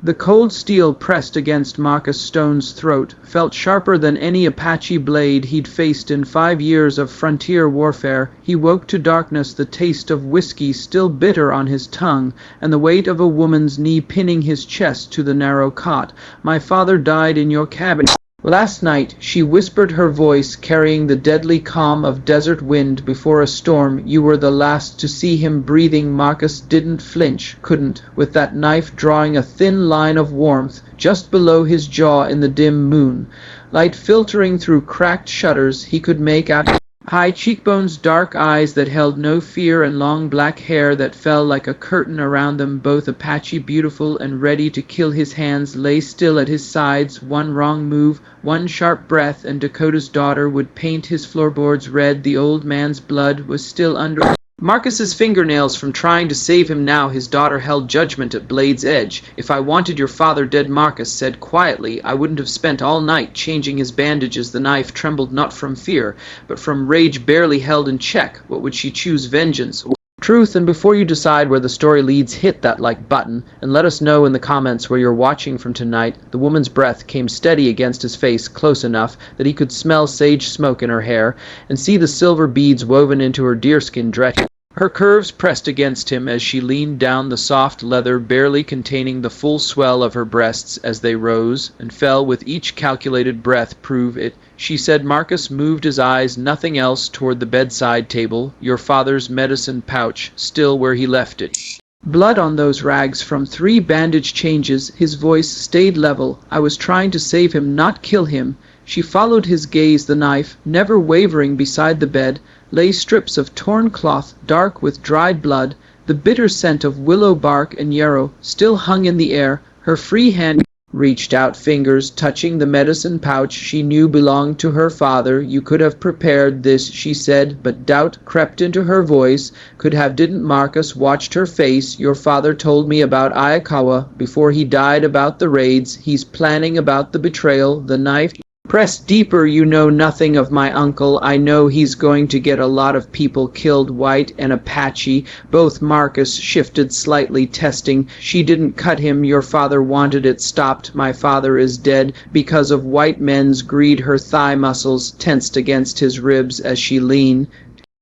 The cold steel pressed against Marcus Stone's throat felt sharper than any Apache blade he'd faced in 5 years of frontier warfare. He woke to darkness, the taste of whiskey still bitter on his tongue, and the weight of a woman's knee pinning his chest to the narrow cot. "My father died in your cabin last night," she whispered, her voice carrying the deadly calm of desert wind before a storm. "You were the last to see him breathing." Marcus didn't flinch, couldn't, with that knife drawing a thin line of warmth just below his jaw in the dim moon. Light filtering through cracked shutters, he could make out high cheekbones, dark eyes that held no fear, and long black hair that fell like a curtain around them. Both Apache, beautiful and ready to kill. His hands lay still at his sides. One wrong move, one sharp breath, and Dakota's daughter would paint his floorboards red. The old man's blood was still under Marcus's fingernails from trying to save him. Now his daughter held judgment at blade's edge. "If I wanted your father dead," Marcus said quietly, "I wouldn't have spent all night changing his bandages." The knife trembled not from fear, but from rage barely held in check. What would she choose? Vengeance? Truth? And before you decide where the story leads, hit that like button and let us know in the comments where you're watching from tonight. The woman's breath came steady against his face, close enough that he could smell sage smoke in her hair and see the silver beads woven into her deerskin dress. Her curves pressed against him as she leaned down, the soft leather barely containing the full swell of her breasts as they rose and fell with each calculated breath. "Prove it," she said. Marcus moved his eyes, nothing else, toward the bedside table. "Your father's medicine pouch, still where he left it. Blood on those rags from 3 bandage changes." His voice stayed level. "I was trying to save him, not kill him." She followed his gaze. The knife, never wavering, beside the bed lay strips of torn cloth, dark with dried blood. The bitter scent of willow bark and yarrow still hung in the air. Her free hand reached out, fingers touching the medicine pouch she knew belonged to her father. "You could have prepared this," she said, but doubt crept into her voice. "Could have, didn't." Marcus watched her face. "Your father told me about Ayakawa before he died, about the raids. He's planning about the betrayal." The knife pressed deeper. "You know nothing of my uncle." "I know he's going to get a lot of people killed, white and Apache both." Marcus shifted slightly, testing. "She didn't cut him. Your father wanted it stopped." "My father is dead because of white men's greed." Her thigh muscles tensed against his ribs as she leaned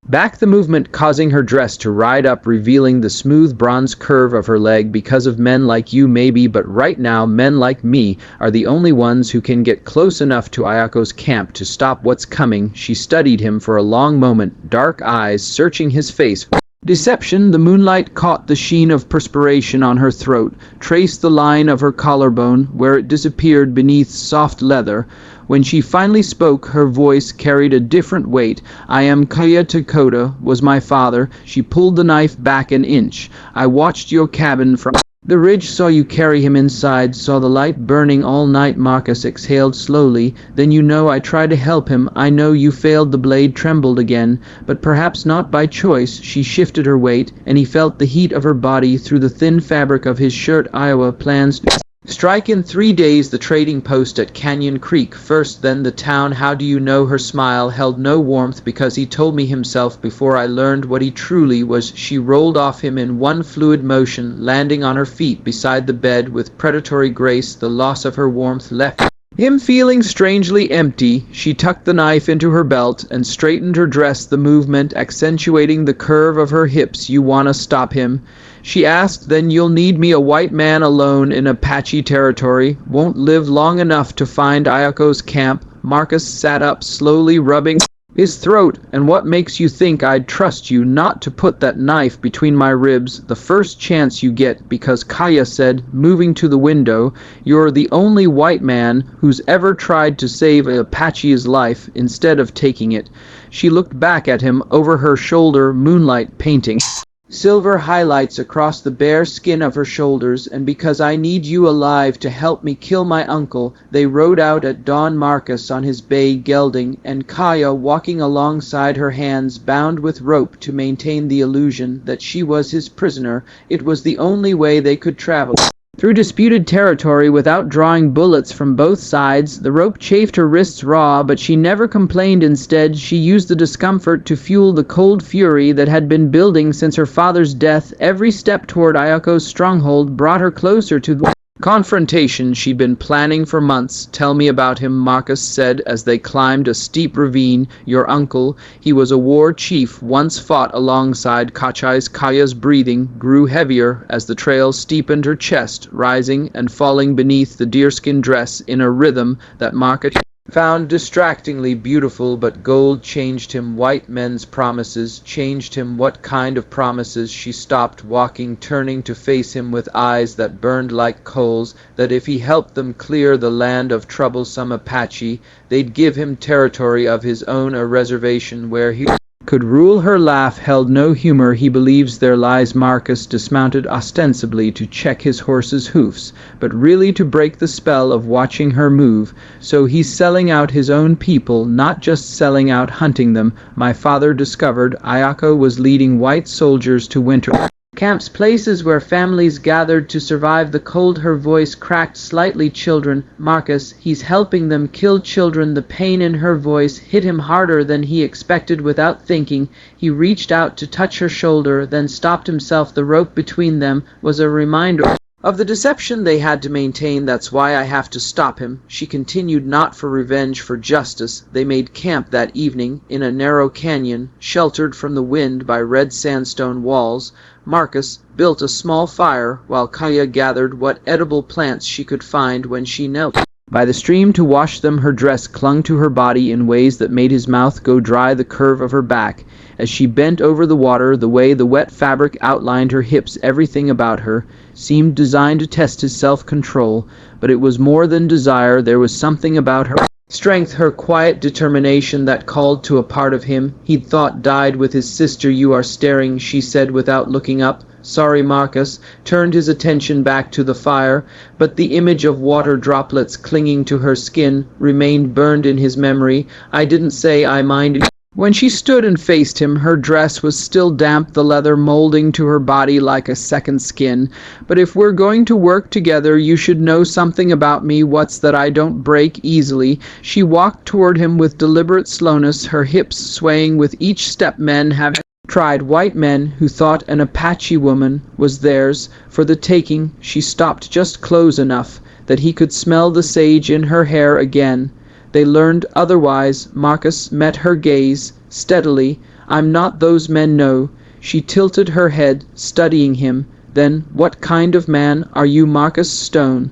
back, the movement causing her dress to ride up, revealing the smooth bronze curve of her leg. "Because of men like you, maybe, but right now men like me are the only ones who can get close enough to Ayako's camp to stop what's coming." She studied him for a long moment, dark eyes searching his face. Deception. The moonlight caught the sheen of perspiration on her throat, traced the line of her collarbone where it disappeared beneath soft leather. When she finally spoke, her voice carried a different weight. "I am Kaya Dakota, was my father." She pulled the knife back an inch. "I watched your cabin from the ridge, saw you carry him inside, saw the light burning all night." Marcus exhaled slowly. "Then you know I tried to help him. I know you failed." The blade trembled again, but perhaps not by choice. She shifted her weight, and he felt the heat of her body through the thin fabric of his shirt. "Iowa plans to strike in 3 days. The trading post at Canyon Creek first, then the town." "How do you know?" Her smile held no warmth. "Because he told me himself before I learned what he truly was." She rolled off him in one fluid motion, landing on her feet beside the bed with predatory grace. The loss of her warmth left him feeling strangely empty. She tucked the knife into her belt and straightened her dress, the movement accentuating the curve of her hips. "You wanna stop him?" she asked. "Then you'll need me. A white man alone in Apache territory won't live long enough to find Ayako's camp." Marcus sat up, slowly rubbing his throat. "And what makes you think I'd trust you not to put that knife between my ribs the first chance you get?" "Because," Kaya said, moving to the window, "you're the only white man who's ever tried to save Apache's life instead of taking it." She looked back at him over her shoulder, moonlight painting silver highlights across the bare skin of her shoulders. "And because I need you alive to help me kill my uncle." They rode out at dawn, Marcus on his bay gelding, and Kaya walking alongside, her hands bound with rope to maintain the illusion that she was his prisoner. It was the only way they could travel through disputed territory without drawing bullets from both sides. The rope chafed her wrists raw, but she never complained. Instead, she used the discomfort to fuel the cold fury that had been building since her father's death. Every step toward Ayako's stronghold brought her closer to the Confrontation she'd been planning for months. Tell me about him, Marcus said as they climbed a steep ravine. Your uncle, he was a war chief, once fought alongside Kachai's. Kaya's breathing grew heavier as the trail steepened her chest, rising and falling beneath the deerskin dress in a rhythm that Marcus found distractingly beautiful, but gold changed him. White men's promises changed him. What kind of promises? She stopped walking, turning to face him with eyes that burned like coals, that if he helped them clear the land of troublesome Apache, they'd give him territory of his own, a reservation where he could rule. Her laugh held no humor. He believes there lies. Marcus dismounted ostensibly to check his horse's hoofs, but really to break the spell of watching her move. So he's selling out his own people, not just selling out, hunting them. My father discovered Ayako was leading white soldiers to winter camps, places where families gathered to survive the cold. Her voice cracked slightly. Children, Marcus, he's helping them kill children. The pain in her voice hit him harder than he expected. Without thinking, he reached out to touch her shoulder, then stopped himself. The rope between them was a reminder of the deception they had to maintain. That's why I have to stop him, she continued, not for revenge, for justice. They made camp that evening in a narrow canyon, sheltered from the wind by red sandstone walls. Marcus built a small fire while Kaya gathered what edible plants she could find. When she knelt by the stream to wash them, her dress clung to her body in ways that made his mouth go dry. The curve of her back as she bent over the water, the way the wet fabric outlined her hips, everything about her seemed designed to test his self-control. But it was more than desire. There was something about her strength, her quiet determination, that called to a part of him he'd thought died with his sister. You are staring, she said without looking up. Sorry. Marcus turned his attention back to the fire, but the image of water droplets clinging to her skin remained burned in his memory. I didn't say I minded. When she stood and faced him, her dress was still damp, the leather molding to her body like a second skin. But if we're going to work together, you should know something about me. What's that? I don't break easily. She walked toward him with deliberate slowness, her hips swaying with each step. Men have tried, white men who thought an Apache woman was theirs for the taking. She stopped just close enough that he could smell the sage in her hair again. They learned otherwise. Marcus met her gaze steadily. I'm not those men, no. She tilted her head, studying him. Then, what kind of man are you, Marcus Stone?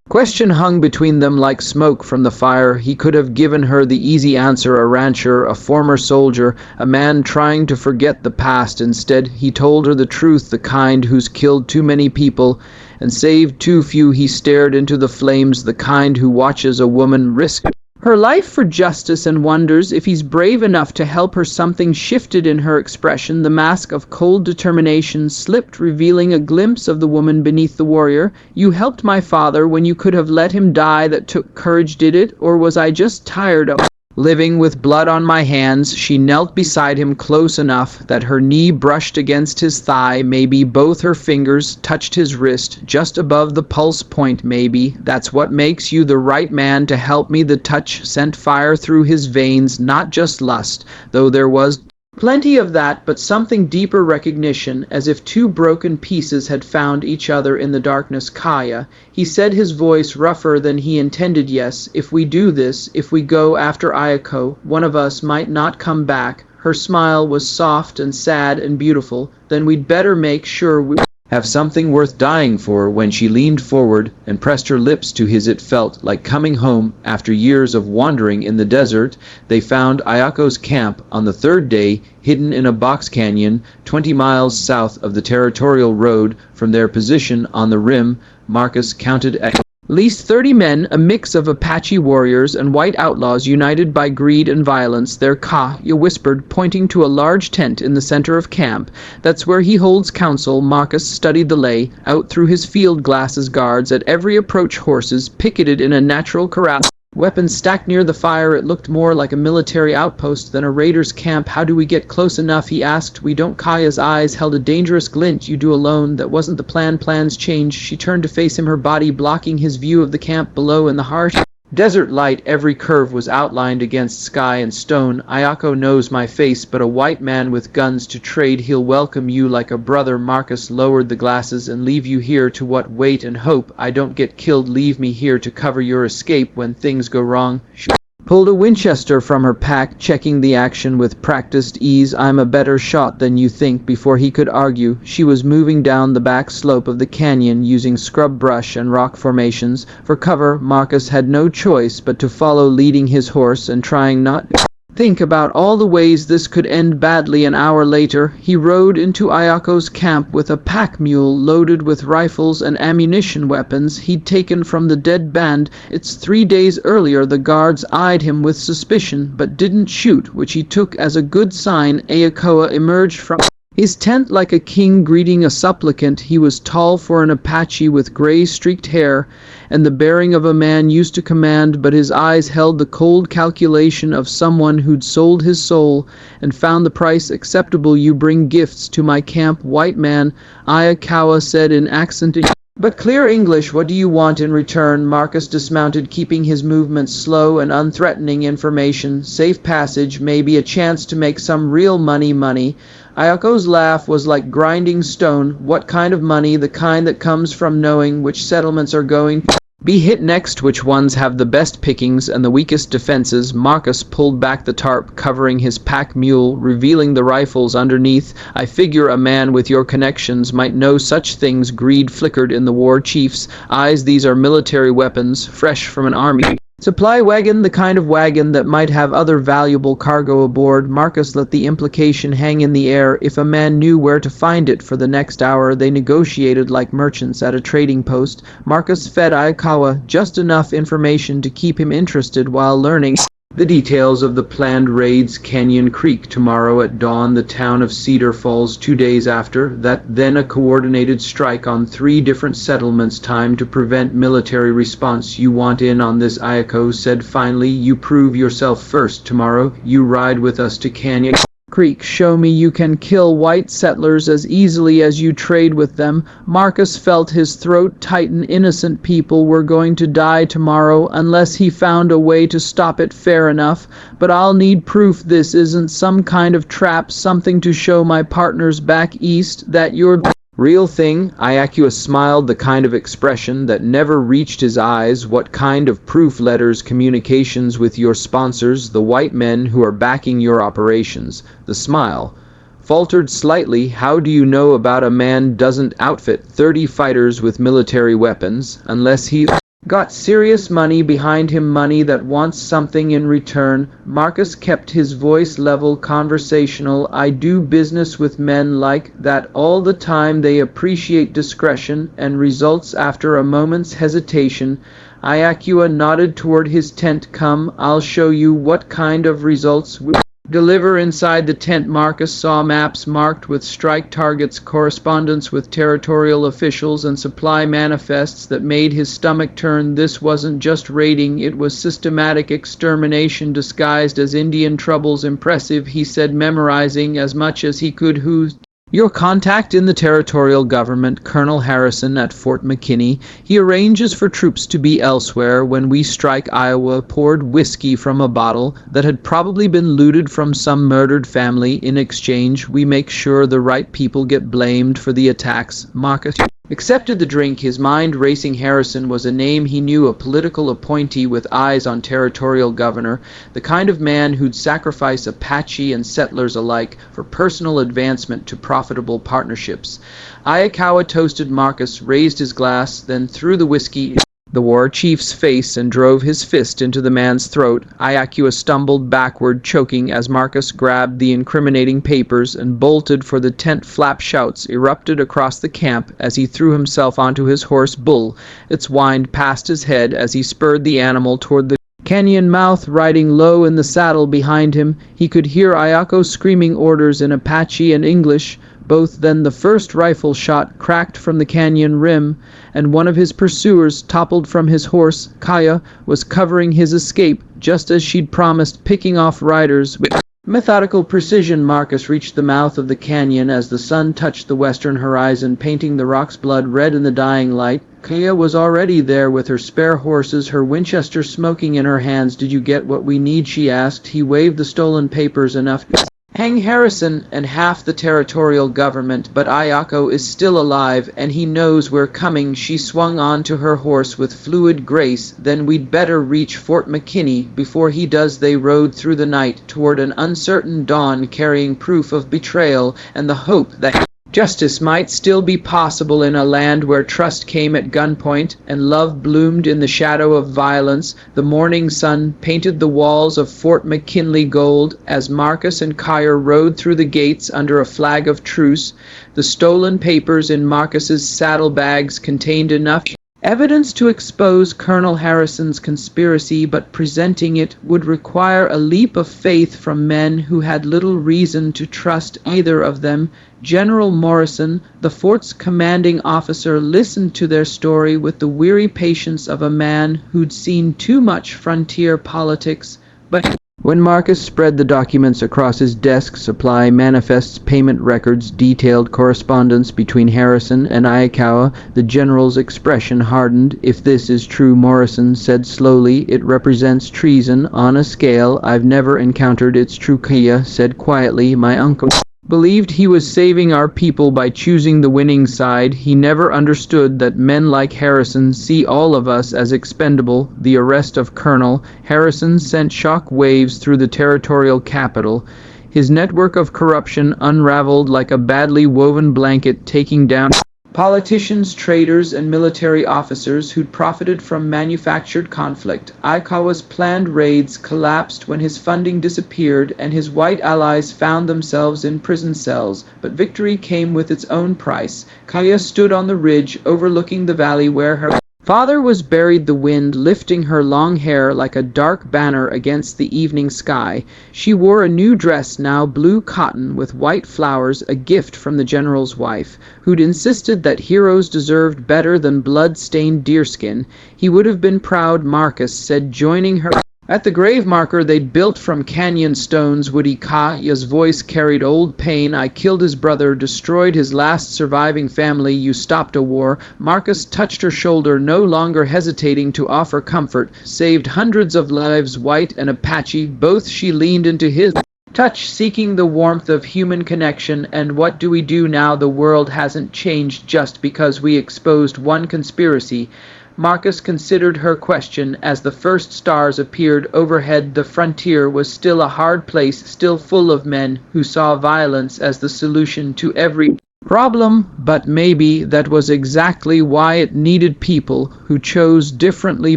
Question hung between them like smoke from the fire. He could have given her the easy answer, a rancher, a former soldier, a man trying to forget the past. Instead, he told her the truth, the kind who's killed too many people and saved too few. He stared into the flames, the kind who watches a woman risk her life for justice and wonders if he's brave enough to help her. Something shifted in her expression. The mask of cold determination slipped, revealing a glimpse of the woman beneath the warrior. You helped my father when you could have let him die. That took courage, did it? Or was I just tired of living with blood on my hands? She knelt beside him, close enough that her knee brushed against his thigh. Maybe both her fingers touched his wrist, just above the pulse point. Maybe that's what makes you the right man to help me. The touch sent fire through his veins, not just lust, though there was plenty of that, but something deeper, recognition, as if two broken pieces had found each other in the darkness. Kaya, he said, his voice rougher than he intended. Yes, if we do this, if we go after Ayako, one of us might not come back. Her smile was soft and sad and beautiful. Then we'd better make sure we have something worth dying for. When she leaned forward and pressed her lips to his, it felt like coming home. After years of wandering in the desert, they found Ayako's camp on the third day, hidden in a box canyon 20 miles south of the territorial road. From their position on the rim, Marcus counted at least 30 men, a mix of Apache warriors and white outlaws united by greed and violence. Their Kaya whispered, pointing to a large tent in the center of camp. That's where he holds council. Marcus studied the lay out through his field glasses. Guards at every approach, horses picketed in a natural corral, weapons stacked near the fire. It looked more like a military outpost than a raider's camp. How do we get close enough? He asked. We don't. Kaya's eyes held a dangerous glint. You do alone. That wasn't the plan. Plans changed. She turned to face him, her body blocking his view of the camp below. In the harsh Desert light, every curve was outlined against sky and stone. Ayako knows my face, but a white man with guns to trade, he'll welcome you like a brother. Marcus lowered the glasses. And leave you here to what? Wait and hope I don't get killed. Leave me here to cover your escape when things go wrong. She pulled a Winchester from her pack, checking the action with practiced ease. I'm a better shot than you think. Before he could argue, she was moving down the back slope of the canyon using scrub brush and rock formations. For cover, Marcus had no choice but to follow, leading his horse and trying not to think about all the ways this could end badly. An hour later, he rode into Ayako's camp with a pack mule loaded with rifles and ammunition, weapons he'd taken from the dead band. It's 3 days earlier. The guards eyed him with suspicion, but didn't shoot, which he took as a good sign. Ayako emerged from his tent like a king greeting a supplicant. He was tall for an Apache, with gray-streaked hair and the bearing of a man used to command, but his eyes held the cold calculation of someone who'd sold his soul and found the price acceptable. You bring gifts to my camp, white man, Ayako said in accented but clear English. What do you want in return? Marcus dismounted, keeping his movements slow and unthreatening. Information, safe passage, maybe a chance to make some real money. Ayako's laugh was like grinding stone. What kind of money? The kind that comes from knowing which settlements are going to be hit next, which ones have the best pickings and the weakest defenses. Marcus pulled back the tarp covering his pack mule, revealing the rifles underneath. I figure a man with your connections might know such things. Greed flickered in the war chief's eyes. These are military weapons, fresh from an army supply wagon, the kind of wagon that might have other valuable cargo aboard. Marcus let the implication hang in the air. If a man knew where to find it. For the next hour they negotiated like merchants at a trading post. Marcus fed Ayako just enough information to keep him interested while learning the details of the planned raids. Canyon Creek tomorrow at dawn, the town of Cedar Falls 2 days after that, then a coordinated strike on 3 different settlements. Time to prevent military response. You want in on this? Ayako said finally. You prove yourself first. Tomorrow you ride with us to Canyon Creek. Show me you can kill white settlers as easily as you trade with them. Marcus felt his throat tighten. Innocent people were going to die tomorrow unless he found a way to stop it. Fair enough, but I'll need proof this isn't some kind of trap, something to show my partners back east that you're real thing. Ayako smiled, the kind of expression that never reached his eyes. What kind of proof? Letters, communications with your sponsors, the white men who are backing your operations. The smile faltered slightly. How do you know about a man doesn't outfit 30 fighters with military weapons unless he got serious money behind him, money that wants something in return? Marcus kept his voice level, conversational. I do business with men like that all the time. They appreciate discretion and results. After a moment's hesitation, Ayako nodded toward his tent. Come, I'll show you what kind of results we deliver. Inside the tent, Marcus saw maps marked with strike targets, correspondence with territorial officials, and supply manifests that made his stomach turn. This wasn't just raiding, it was systematic extermination disguised as Indian troubles. Impressive, he said, memorizing as much as he could. Who's your contact in the territorial government? Colonel Harrison at Fort McKinney. He arranges for troops to be elsewhere. When we strike Iowa, poured whiskey from a bottle that had probably been looted from some murdered family. In exchange, we make sure the right people get blamed for the attacks. Marcus accepted the drink, his mind racing. Harrison was a name he knew, a political appointee with eyes on territorial governor, the kind of man who'd sacrifice Apache and settlers alike for personal advancement to profitable partnerships. Ayako toasted. Marcus raised his glass, then threw the whiskey the war chief's face and drove his fist into the man's throat. Ayako stumbled backward, choking, as Marcus grabbed the incriminating papers and bolted for the tent. Flap shouts erupted across the camp as he threw himself onto his horse Bull. Its whined past his head as he spurred the animal toward the canyon mouth. Riding low in the saddle behind him, he could hear Ayako screaming orders in Apache and English. Both. Then the first rifle shot cracked from the canyon rim, and one of his pursuers toppled from his horse. Kaya was covering his escape, just as she'd promised, picking off riders with Methodical precision. Marcus reached the mouth of the canyon as the sun touched the western horizon, painting the rock's blood red in the dying light. Kaya was already there with her spare horses, her Winchester smoking in her hands. "Did you get what we need?" she asked. He waved the stolen papers. "Enough to hang Harrison and half the territorial government, but Ayako is still alive, and he knows we're coming." She swung on to her horse with fluid grace. "Then we'd better reach Fort McKinney before he does." They rode through the night toward an uncertain dawn, carrying proof of betrayal and the hope that justice might still be possible in a land where trust came at gunpoint and love bloomed in the shadow of violence. The morning sun painted the walls of Fort McKinley gold as Marcus and Kyer rode through the gates under a flag of truce. The stolen papers in Marcus's saddlebags contained enough evidence to expose Colonel Harrison's conspiracy, but presenting it would require a leap of faith from men who had little reason to trust either of them. General Morrison, the fort's commanding officer, listened to their story with the weary patience of a man who'd seen too much frontier politics. But when Marcus spread the documents across his desk, supply manifests, payment records, detailed correspondence between Harrison and Ayakawa, the general's expression hardened. "If this is true," Morrison said slowly, "it represents treason on a scale I've never encountered." "It's true," Kaya said quietly. "My uncle believed he was saving our people by choosing the winning side. He never understood that men like Harrison see all of us as expendable." The arrest of Colonel Harrison sent shock waves through the territorial capital. His network of corruption unraveled like a badly woven blanket, taking down politicians, traders, and military officers who'd profited from manufactured conflict. Aikawa's planned raids collapsed when his funding disappeared and his white allies found themselves in prison cells. But victory came with its own price. Kaya stood on the ridge overlooking the valley where her father was buried, the wind lifting her long hair like a dark banner against the evening sky. She wore a new dress, now blue cotton with white flowers, a gift from the general's wife, who'd insisted that heroes deserved better than blood-stained deerskin. He would have been proud, Marcus said, joining her at the grave marker they'd built from canyon stones. Woody Kaya's voice carried old pain. "I killed his brother, destroyed his last surviving family. You stopped a war." Marcus touched her shoulder, no longer hesitating to offer comfort. "Saved hundreds of lives, white and Apache, both." She leaned into his touch, seeking the warmth of human connection. "And what do we do now? The world hasn't changed just because we exposed one conspiracy." Marcus considered her question as the first stars appeared overhead. The frontier was still a hard place, still full of men who saw violence as the solution to every problem, but maybe that was exactly why it needed people who chose differently.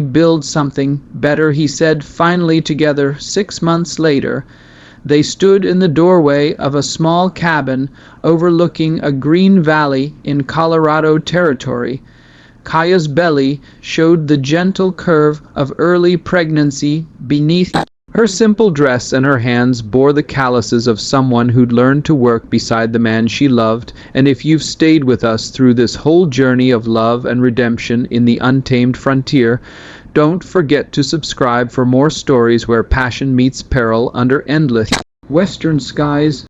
"Build something better," he said, finally together. 6 months later, they stood in the doorway of a small cabin overlooking a green valley in Colorado Territory. Kaya's belly showed the gentle curve of early pregnancy beneath her simple dress, and her hands bore the calluses of someone who'd learned to work beside the man she loved. And if you've stayed with us through this whole journey of love and redemption in the untamed frontier, don't forget to subscribe for more stories where passion meets peril under endless western skies.